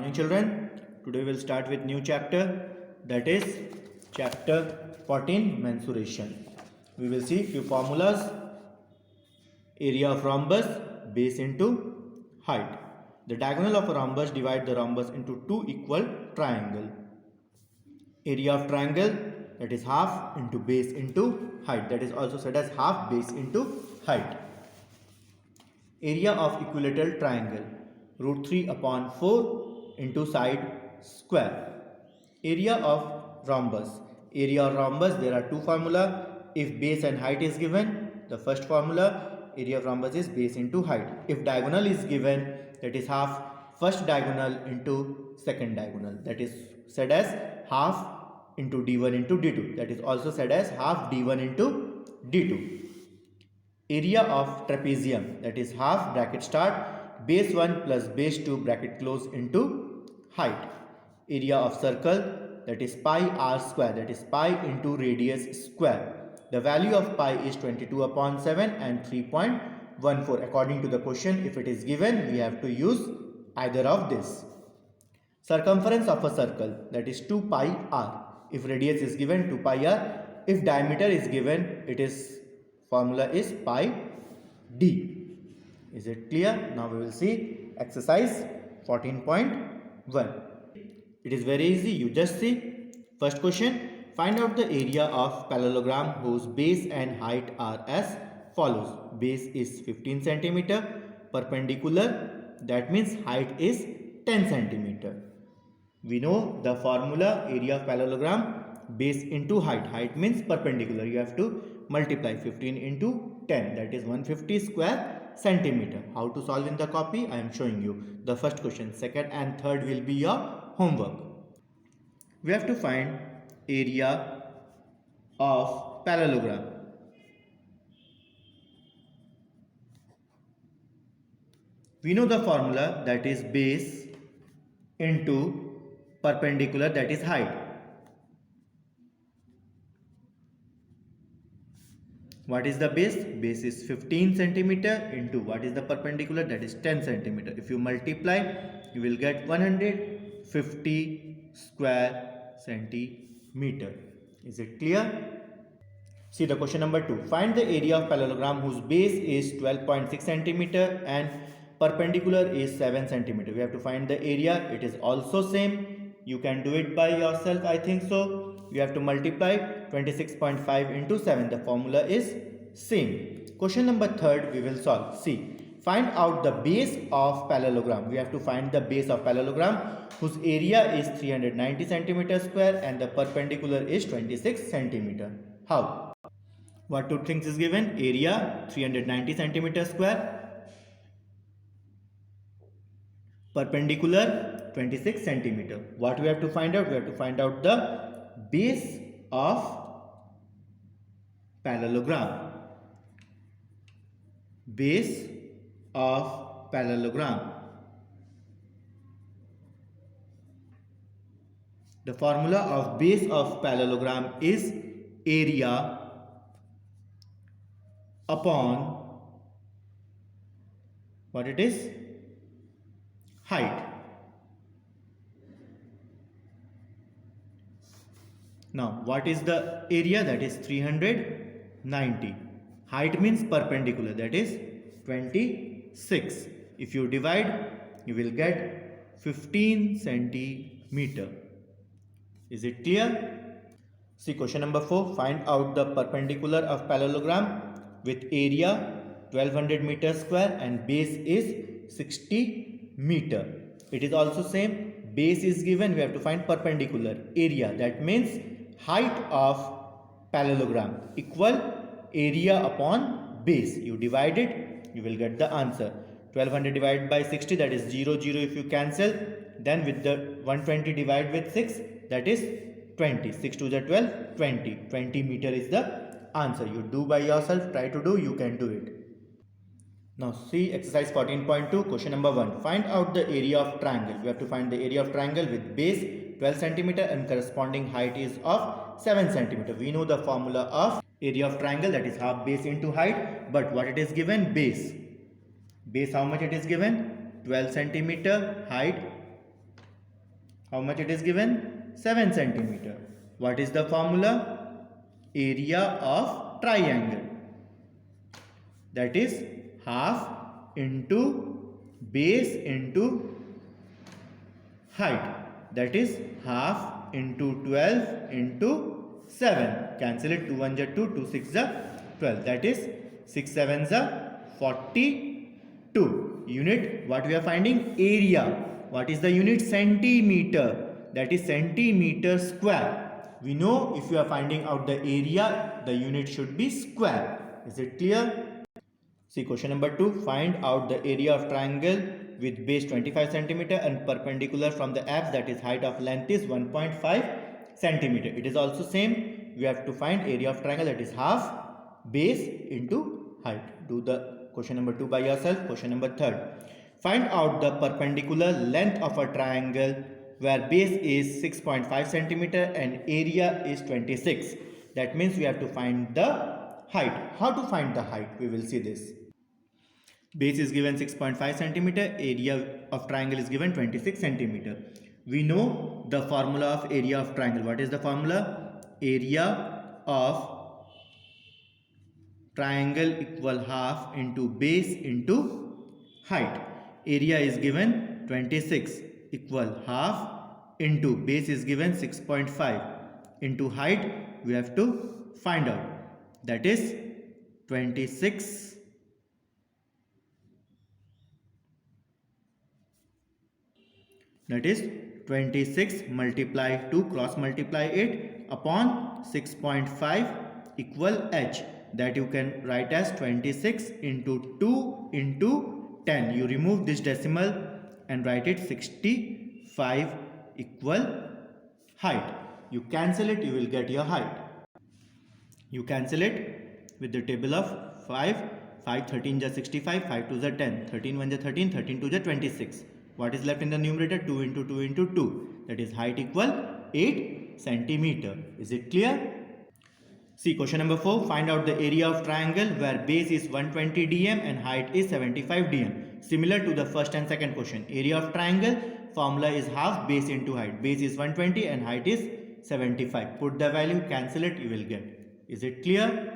morning children. Today we'll start with new chapter, that is chapter 14, mensuration. We will see few formulas: area of rhombus, base into height. The diagonal of a rhombus divide the rhombus into two equal triangle. Area of triangle, that is half into base into height, that is also said as half base into height. Area of equilateral triangle, root 3 upon 4 into side square. Area of rhombus. Area of rhombus, there are two formula. If base and height is given, the first formula, area of rhombus is base into height. If diagonal is given, that is half first diagonal into second diagonal, that is said as half into d1 into d2, that is also said as half d1 into d2. Area of trapezium, that is half bracket start base 1 plus base 2 bracket close into height. Area of circle, that is pi r square, that is pi into radius square. The value of pi is 22 upon 7 and 3.14. According to the question, if it is given, we have to use either of this. Circumference of a circle, that is 2 pi r. If radius is given, 2 pi r. If diameter is given, it is formula is pi d. Is it clear? Now we will see exercise 14.1. It is very easy. You just see. First question. Find out the area of parallelogram whose base and height are as follows. Base is 15 centimeter. Perpendicular, that means height is 10 centimeter. We know the formula, area of parallelogram, base into height. Height means perpendicular. You have to multiply 15 into 10, that is 150 square centimeter. How to solve in the copy? I am showing you the first question. Second and third will be your homework. We have to find area of parallelogram. We know the formula, that is base into perpendicular, that is height. What is the base? Base is 15 centimeter into what is the perpendicular, that is 10 centimeter. If you multiply, you will get 150 square centimeter. Is it clear? See the question number 2. Find the area of parallelogram whose base is 12.6 centimeter and perpendicular is 7 centimeter. We have to find the area. It is also same. You can do it by yourself, I think so. You have to multiply 26.5 into 7. The formula is same. Question number 3 we will solve. See, find out the base of parallelogram. We have to find the base of parallelogram whose area is 390 centimeter square and the perpendicular is 26 centimeter. How? What two things is given? Area 390 centimeter square, perpendicular 26 centimeter. What we have to find out? We have to find out the base of parallelogram. Base of parallelogram. The formula of base of parallelogram is area upon what it is? Height. Now, what is the area? That is 390. Height means perpendicular, that is 26. If you divide, you will get 15 centimeter. Is it clear? See question number 4. Find out the perpendicular of parallelogram with area 1200 meter square and base is 60 meter. It is also same. Base is given. We have to find perpendicular. Area, that means height of parallelogram equal area upon base. You divide it, you will get the answer. 1200 divided by 60, that is 0, 0 if you cancel. Then with the 120 divide with 6, that is 20. 6 to the 12, 20. 20 meter is the answer. You do by yourself, try to do, you can do it. Now see exercise 14.2, question number 1. Find out the area of triangle. We have to find the area of triangle with base 12 centimeter and corresponding height is of 7 centimeter. We know the formula of area of triangle, that is half base into height, but what it is given? Base. Base how much it is given? 12 centimeter, height How much it is given? 7 centimeter. What is the formula? Area of triangle. That is half into base into height. That is half into 12 into 7. Cancel it. 2 1 2, 2 6 12. That is 6 7 42. Unit, what we are finding? Area. What is the unit? Centimeter. That is centimeter square. We know if you are finding out the area, the unit should be square. Is it clear? See question number 2. Find out the area of triangle with base 25 centimeter and perpendicular from the apse, that is height of length is 1.5 centimeter. It is also same. We have to find area of triangle, that is half base into height. Do the question number 2 by yourself. Question number 3. Find out the perpendicular length of a triangle where base is 6.5 centimeter and area is 26. That means we have to find the height. How to find the height? We will see this. Base is given 6.5 centimeter, area of triangle is given 26 centimeter. We know the formula of area of triangle. What is the formula? Area of triangle equal half into base into height. Area is given 26 equal half into base is given 6.5 into height we have to find out. That is 26 multiply 2 cross multiply it upon 6.5 equal h. That you can write as 26 into 2 into 10. You remove this decimal and write it 65 equal height. You cancel it, you will get your height. You cancel it with the table of 5. 5 13 is 65, 5 2 is 10, 13 1 is 13, 13 2 is 26. What is left in the numerator? 2 into 2 into 2. That is height equal 8 centimeter. Is it clear? See question number 4. Find out the area of triangle where base is 120 dm and height is 75 dm. Similar to the first and second question. Area of triangle, formula is half base into height. Base is 120 and height is 75. Put the value, cancel it, you will get. Is it clear?